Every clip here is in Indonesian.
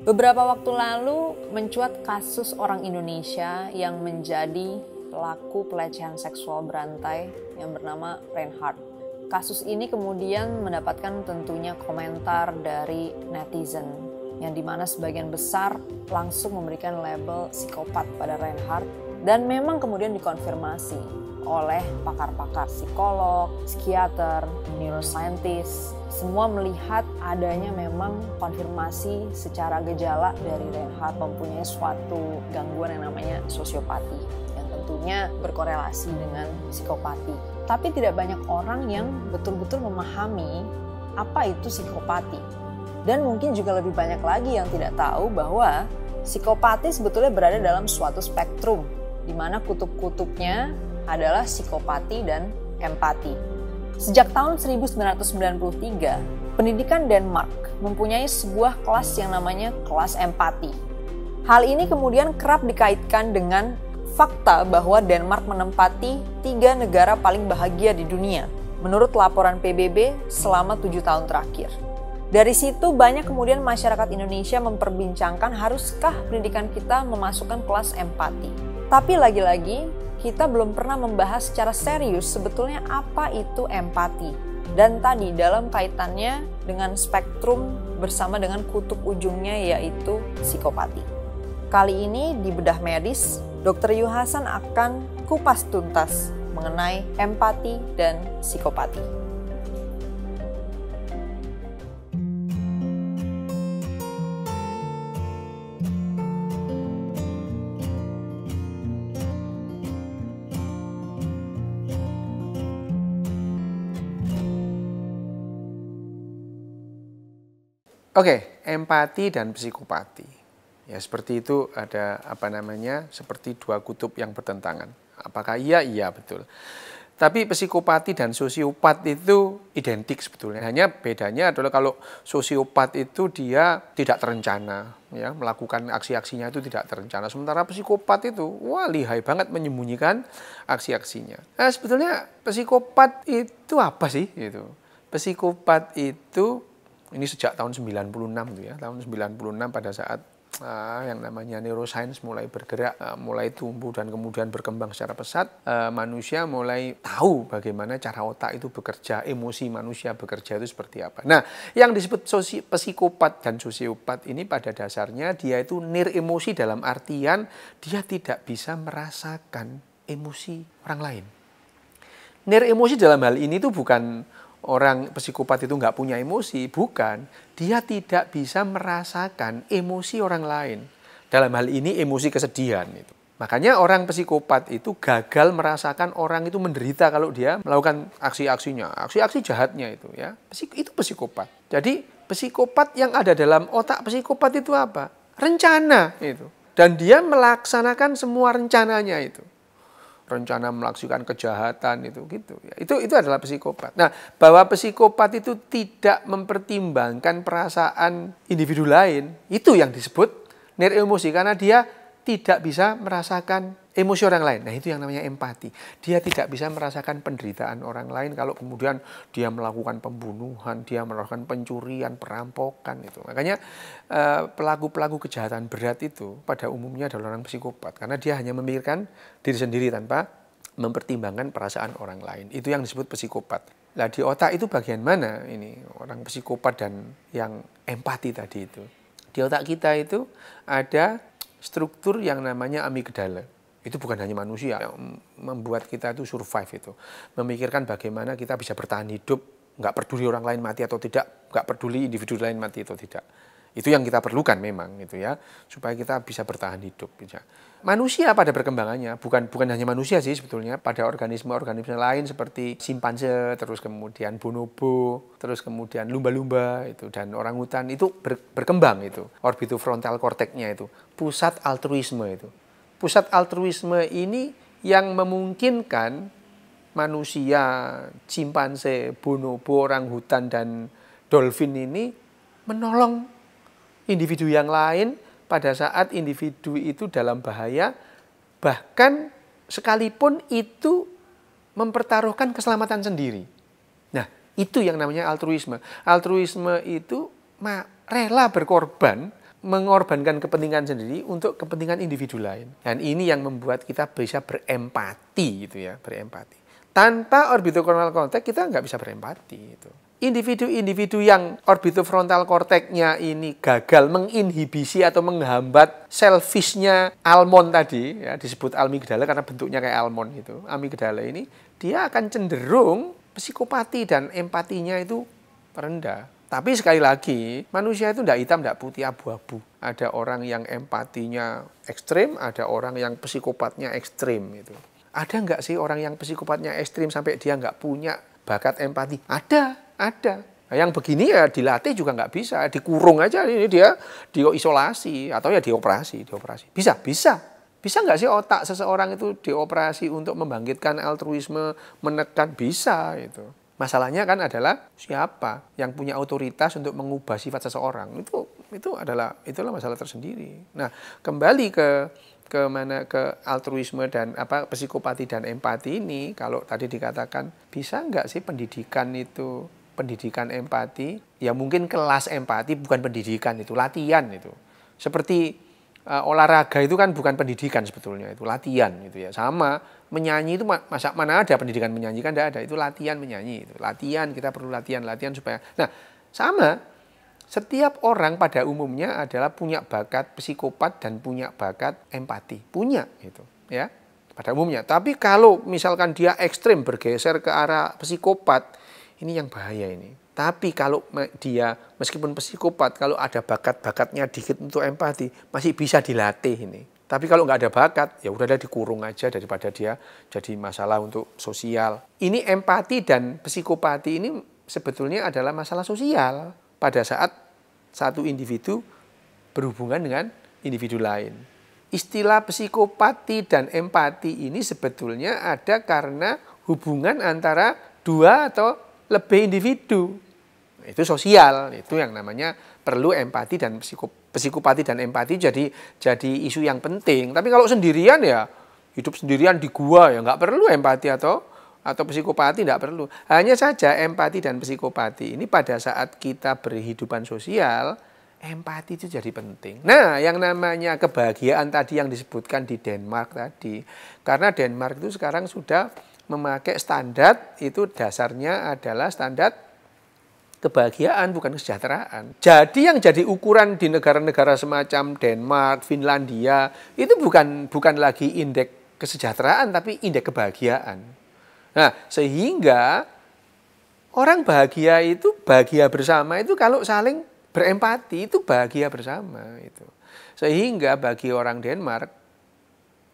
Beberapa waktu lalu mencuat kasus orang Indonesia yang menjadi pelaku pelecehan seksual berantai yang bernama Reinhardt. Kasus ini kemudian mendapatkan tentunya komentar dari netizen, yang dimana sebagian besar langsung memberikan label psikopat pada Reinhardt, dan memang kemudian dikonfirmasi oleh pakar-pakar psikolog, psikiater, neuroscientist. Semua melihat adanya memang konfirmasi secara gejala dari Reinhardt mempunyai suatu gangguan yang namanya sosiopati, yang tentunya berkorelasi dengan psikopati. Tapi tidak banyak orang yang betul-betul memahami apa itu psikopati. Dan mungkin juga lebih banyak lagi yang tidak tahu bahwa psikopati sebetulnya berada dalam suatu spektrum, di mana kutub-kutubnya adalah psikopati dan empati. Sejak tahun 1993, pendidikan Denmark mempunyai sebuah kelas yang namanya kelas empati. Hal ini kemudian kerap dikaitkan dengan fakta bahwa Denmark menempati 3 negara paling bahagia di dunia, menurut laporan PBB selama 7 tahun terakhir. Dari situ banyak kemudian masyarakat Indonesia memperbincangkan haruskah pendidikan kita memasukkan kelas empati. Tapi lagi-lagi, kita belum pernah membahas secara serius sebetulnya apa itu empati. Dan tadi dalam kaitannya dengan spektrum bersama dengan kutub ujungnya yaitu psikopati. Kali ini di Bedah Medis, Dr. Yu Hasan akan kupas tuntas mengenai empati dan psikopati. Oke, empati dan psikopati. Ya, seperti itu ada seperti 2 kutub yang bertentangan. Apakah iya? Iya, betul. Tapi psikopati dan sosiopat itu identik sebetulnya. Hanya bedanya adalah kalau sosiopat itu dia tidak terencana, ya, melakukan aksi-aksinya itu tidak terencana. Sementara psikopat itu, wah, lihai banget menyembunyikan aksi-aksinya. Nah, sebetulnya psikopat itu apa sih? Gitu. Psikopat itu ini sejak tahun 96 tuh ya, tahun 96 pada saat yang namanya neuroscience mulai bergerak, mulai tumbuh dan kemudian berkembang secara pesat, manusia mulai tahu bagaimana cara otak itu bekerja, emosi manusia bekerja itu seperti apa. Nah, yang disebut psikopat dan sosiopat ini pada dasarnya dia itu nir emosi dalam artian dia tidak bisa merasakan emosi orang lain. Nir emosi dalam hal ini tuh bukan orang psikopat itu nggak punya emosi, bukan. Dia tidak bisa merasakan emosi orang lain. Dalam hal ini emosi kesedihan. Itu. Makanya orang psikopat itu gagal merasakan orang itu menderita kalau dia melakukan aksi-aksinya, aksi-aksi jahatnya itu ya. Itu psikopat. Jadi psikopat yang ada dalam otak psikopat itu apa? Rencana itu. Dan dia melaksanakan semua rencananya itu. Rencana melakukan kejahatan itu gitu ya. Itu adalah psikopat. Nah, bahwa psikopat itu tidak mempertimbangkan perasaan individu lain, itu yang disebut nir emosi karena dia tidak bisa merasakan emosi orang lain. Nah, itu yang namanya empati. Dia tidak bisa merasakan penderitaan orang lain kalau kemudian dia melakukan pembunuhan, dia melakukan pencurian, perampokan itu. Makanya pelaku-pelaku kejahatan berat itu pada umumnya adalah orang psikopat karena dia hanya memikirkan diri sendiri tanpa mempertimbangkan perasaan orang lain. Itu yang disebut psikopat. Nah, di otak itu bagian mana ini orang psikopat dan yang empati tadi itu? Di otak kita itu ada struktur yang namanya amigdala. Itu bukan hanya manusia yang membuat kita itu survive itu. Memikirkan bagaimana kita bisa bertahan hidup, nggak peduli orang lain mati atau tidak, nggak peduli individu lain mati atau tidak. Itu yang kita perlukan memang gitu ya, supaya kita bisa bertahan hidup. Manusia pada perkembangannya, bukan hanya manusia sih sebetulnya, pada organisme-organisme lain seperti simpanse, terus kemudian bonobo, terus kemudian lumba-lumba itu dan orangutan itu berkembang itu. Orbitofrontal cortex-nya itu, pusat altruisme itu. Pusat altruisme ini yang memungkinkan manusia, simpanse, bonobo, orangutan dan dolphin ini menolong individu yang lain pada saat individu itu dalam bahaya, bahkan sekalipun itu mempertaruhkan keselamatan sendiri. Nah, itu yang namanya altruisme. Altruisme itu rela berkorban mengorbankan kepentingan sendiri untuk kepentingan individu lain. Dan ini yang membuat kita bisa berempati gitu ya, berempati. Tanpa orbitofrontal cortex kita nggak bisa berempati itu. Individu-individu yang orbitofrontal cortex-nya ini gagal menginhibisi atau menghambat selfish-nya almond tadi, ya disebut amigdala karena bentuknya kayak almond gitu. Amigdala ini dia akan cenderung psikopati dan empatinya itu rendah. Tapi sekali lagi, manusia itu tidak hitam, tidak putih, abu-abu. Ada orang yang empatinya ekstrim, ada orang yang psikopatnya ekstrim. Gitu. Ada nggak sih orang yang psikopatnya ekstrim sampai dia nggak punya bakat empati? Ada. Nah, yang begini ya dilatih juga nggak bisa, dikurung aja, ini dia diisolasi atau ya dioperasi. Bisa. Bisa nggak sih otak seseorang itu dioperasi untuk membangkitkan altruisme, menekan? Bisa itu. Masalahnya kan adalah siapa yang punya otoritas untuk mengubah sifat seseorang. Itulah masalah tersendiri. Nah, kembali ke altruisme dan psikopati dan empati ini, kalau tadi dikatakan bisa nggak sih pendidikan empati, ya mungkin kelas empati bukan pendidikan, itu latihan itu. Seperti olahraga itu kan bukan pendidikan sebetulnya, itu latihan gitu ya. Sama menyanyi itu mana ada pendidikan menyanyi, kan tidak ada, itu latihan menyanyi, itu latihan, kita perlu latihan supaya. Nah, sama setiap orang pada umumnya adalah punya bakat psikopat dan punya bakat empati, punya itu ya pada umumnya. Tapi kalau misalkan dia ekstrim bergeser ke arah psikopat, ini yang bahaya ini. Tapi kalau dia meskipun psikopat, kalau ada bakat-bakatnya dikit untuk empati, masih bisa dilatih ini. Tapi kalau nggak ada bakat, ya udahlah dikurung aja daripada dia jadi masalah untuk sosial. Ini empati dan psikopati ini sebetulnya adalah masalah sosial pada saat satu individu berhubungan dengan individu lain. Istilah psikopati dan empati ini sebetulnya ada karena hubungan antara dua atau lebih individu. Itu sosial, itu yang namanya perlu empati dan psikopati dan empati jadi isu yang penting. Tapi kalau sendirian ya hidup sendirian di gua ya nggak perlu empati atau psikopati, tidak perlu. Hanya saja empati dan psikopati ini pada saat kita berhidupan sosial, empati itu jadi penting. Nah, yang namanya kebahagiaan tadi yang disebutkan di Denmark tadi, karena Denmark itu sekarang sudah memakai standar, itu dasarnya adalah standar kebahagiaan, bukan kesejahteraan. Jadi yang jadi ukuran di negara-negara semacam Denmark, Finlandia, itu bukan lagi indeks kesejahteraan, tapi indeks kebahagiaan. Nah, sehingga orang bahagia itu, bahagia bersama itu kalau saling berempati, itu bahagia bersama. Itu. Sehingga bagi orang Denmark,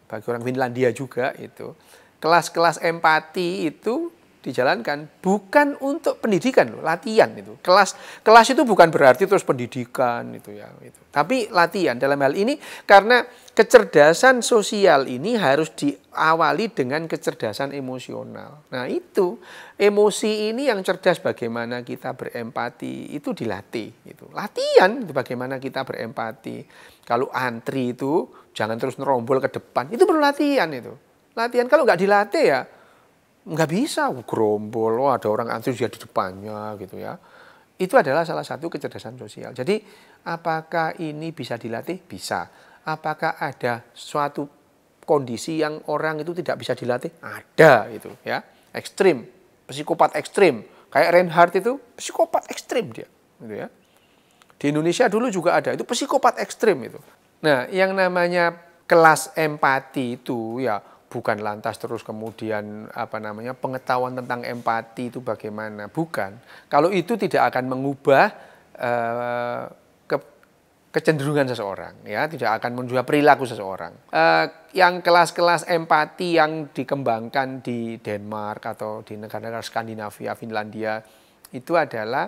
bagi orang Finlandia juga itu, kelas-kelas empati itu dijalankan bukan untuk pendidikan loh, latihan itu. Kelas itu bukan berarti terus pendidikan itu ya itu. Tapi latihan dalam hal ini karena kecerdasan sosial ini harus diawali dengan kecerdasan emosional. Nah, itu emosi ini yang cerdas bagaimana kita berempati itu dilatih itu. Latihan itu bagaimana kita berempati. Kalau antri itu jangan terus nerombol ke depan. Itu perlu latihan itu. Latihan kalau nggak dilatih ya nggak bisa gerombol, ada orang antri dia di depannya gitu ya. Itu adalah salah satu kecerdasan sosial. Jadi apakah ini bisa dilatih? Bisa. Apakah ada suatu kondisi yang orang itu tidak bisa dilatih? Ada itu ya. Ekstrim, psikopat ekstrim. Kayak Reinhardt itu psikopat ekstrim dia gitu ya. Di Indonesia dulu juga ada itu psikopat ekstrim itu. Nah, yang namanya kelas empati itu ya bukan lantas terus kemudian pengetahuan tentang empati itu bagaimana, bukan. Kalau itu tidak akan mengubah kecenderungan seseorang, ya tidak akan mengubah perilaku seseorang. Yang kelas-kelas empati yang dikembangkan di Denmark atau di negara-negara Skandinavia, Finlandia itu adalah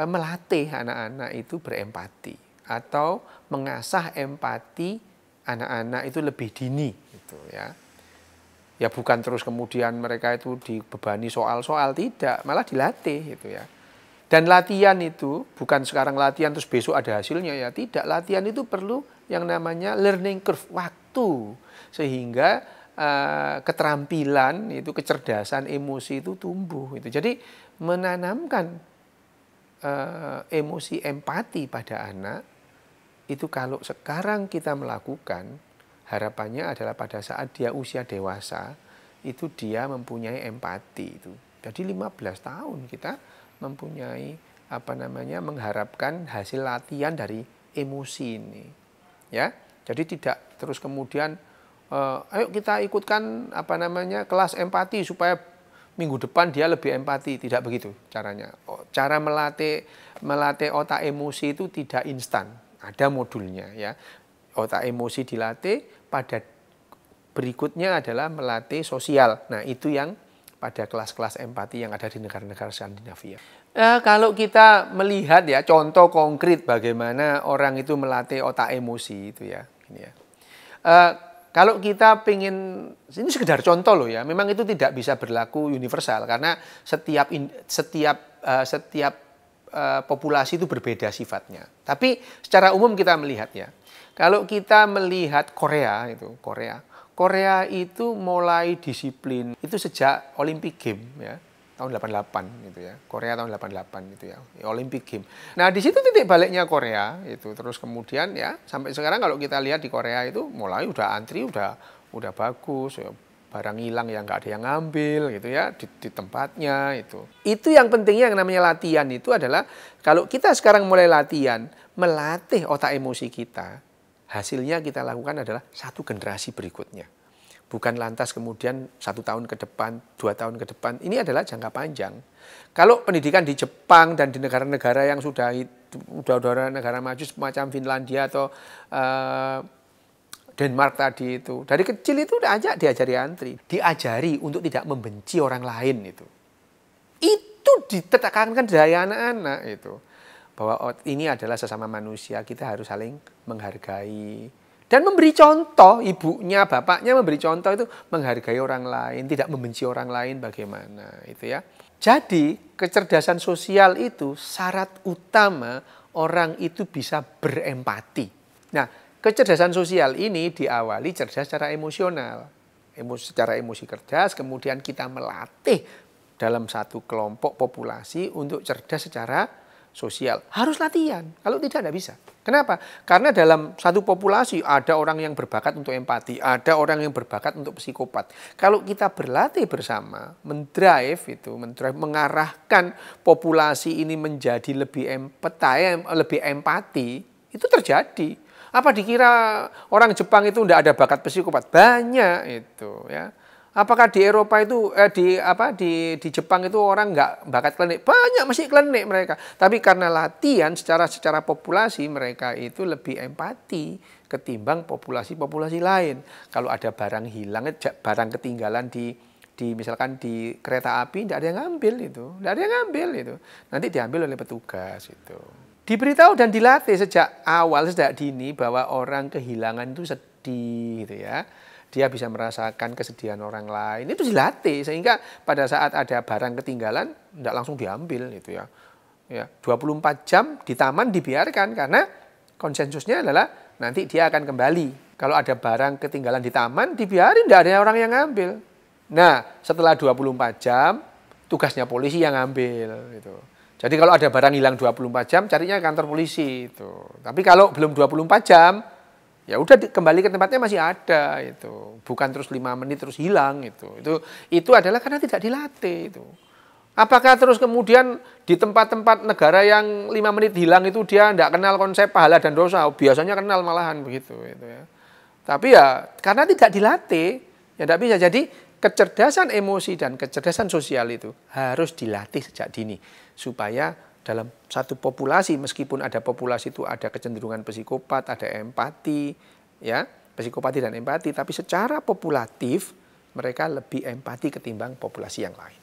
melatih anak-anak itu berempati atau mengasah empati anak-anak itu lebih dini, gitu ya. Ya bukan terus kemudian mereka itu dibebani soal-soal, tidak, malah dilatih gitu ya. Dan latihan itu bukan sekarang latihan terus besok ada hasilnya ya, tidak. Latihan itu perlu yang namanya learning curve, waktu. Sehingga keterampilan itu, kecerdasan emosi itu tumbuh itu. Jadi menanamkan emosi empati pada anak itu kalau sekarang kita melakukan, harapannya adalah pada saat dia usia dewasa, itu dia mempunyai empati itu. Jadi 15 tahun kita mempunyai mengharapkan hasil latihan dari emosi ini. Ya. Jadi tidak terus kemudian ayo kita ikutkan kelas empati supaya minggu depan dia lebih empati. Tidak begitu caranya. Cara melatih otak emosi itu tidak instan. Ada modulnya ya. Otak emosi dilatih, pada berikutnya adalah melatih sosial. Nah, itu yang pada kelas-kelas empati yang ada di negara-negara Skandinavia. Kalau kita melihat ya contoh konkret bagaimana orang itu melatih otak emosi itu ya. Ini ya. Kalau kita pengen, ini sekedar contoh loh ya, memang itu tidak bisa berlaku universal karena setiap populasi itu berbeda sifatnya. Tapi secara umum kita melihat ya, kalau kita melihat Korea itu mulai disiplin itu sejak Olympic Game ya. Tahun 88 gitu ya. Korea tahun 88 gitu ya. Olympic Game. Nah, di situ titik baliknya Korea itu. Terus kemudian ya sampai sekarang kalau kita lihat di Korea itu mulai udah antri udah bagus ya. Barang hilang yang nggak ada yang ngambil gitu ya di tempatnya itu. Itu yang pentingnya yang namanya latihan itu adalah kalau kita sekarang mulai latihan melatih otak emosi kita, hasilnya kita lakukan adalah satu generasi berikutnya. Bukan lantas kemudian 1 tahun ke depan, 2 tahun ke depan. Ini adalah jangka panjang. Kalau pendidikan di Jepang dan di negara-negara yang sudah negara maju semacam Finlandia atau Denmark tadi itu, dari kecil itu udah diajari antri, diajari untuk tidak membenci orang lain itu. Itu ditekankan dari anak-anak itu. Bahwa ini adalah sesama manusia, kita harus saling menghargai. Dan memberi contoh, ibunya, bapaknya memberi contoh itu menghargai orang lain, tidak membenci orang lain bagaimana itu ya. Jadi kecerdasan sosial itu syarat utama orang itu bisa berempati. Nah, kecerdasan sosial ini diawali cerdas secara emosional. Secara emosi cerdas, kemudian kita melatih dalam satu kelompok populasi untuk cerdas secara sosial. Harus latihan, kalau tidak bisa. Kenapa? Karena dalam satu populasi ada orang yang berbakat untuk empati, ada orang yang berbakat untuk psikopat. Kalau kita berlatih bersama, mengarahkan populasi ini menjadi lebih empati, itu terjadi. Apa dikira orang Jepang itu tidak ada bakat psikopat? Banyak itu ya. Apakah di Eropa itu di Jepang itu orang nggak bakat klinik? Banyak masih klinik mereka. Tapi karena latihan secara populasi mereka itu lebih empati ketimbang populasi lain. Kalau ada barang hilang, barang ketinggalan misalkan di kereta api, tidak ada yang ngambil itu, nanti diambil oleh petugas itu. Diberitahu dan dilatih sejak dini bahwa orang kehilangan itu sedih gitu ya. Dia bisa merasakan kesedihan orang lain, itu dilatih sehingga pada saat ada barang ketinggalan tidak langsung diambil gitu ya. 24 jam di taman dibiarkan karena konsensusnya adalah nanti dia akan kembali. Kalau ada barang ketinggalan di taman dibiarin, tidak ada orang yang ngambil. Nah, setelah 24 jam tugasnya polisi yang ngambil gitu. Jadi kalau ada barang hilang 24 jam carinya kantor polisi itu. Tapi kalau belum 24 jam ya udah kembali ke tempatnya masih ada itu. Bukan terus 5 menit terus hilang itu. Itu adalah karena tidak dilatih itu. Apakah terus kemudian di tempat-tempat negara yang 5 menit hilang itu dia tidak kenal konsep pahala dan dosa? Biasanya kenal malahan begitu itu ya. Tapi ya karena tidak dilatih ya tidak bisa. Jadi kecerdasan emosi dan kecerdasan sosial itu harus dilatih sejak dini supaya dalam satu populasi, meskipun ada populasi itu ada kecenderungan psikopat, ada empati, ya, psikopati dan empati, tapi secara populatif mereka lebih empati ketimbang populasi yang lain.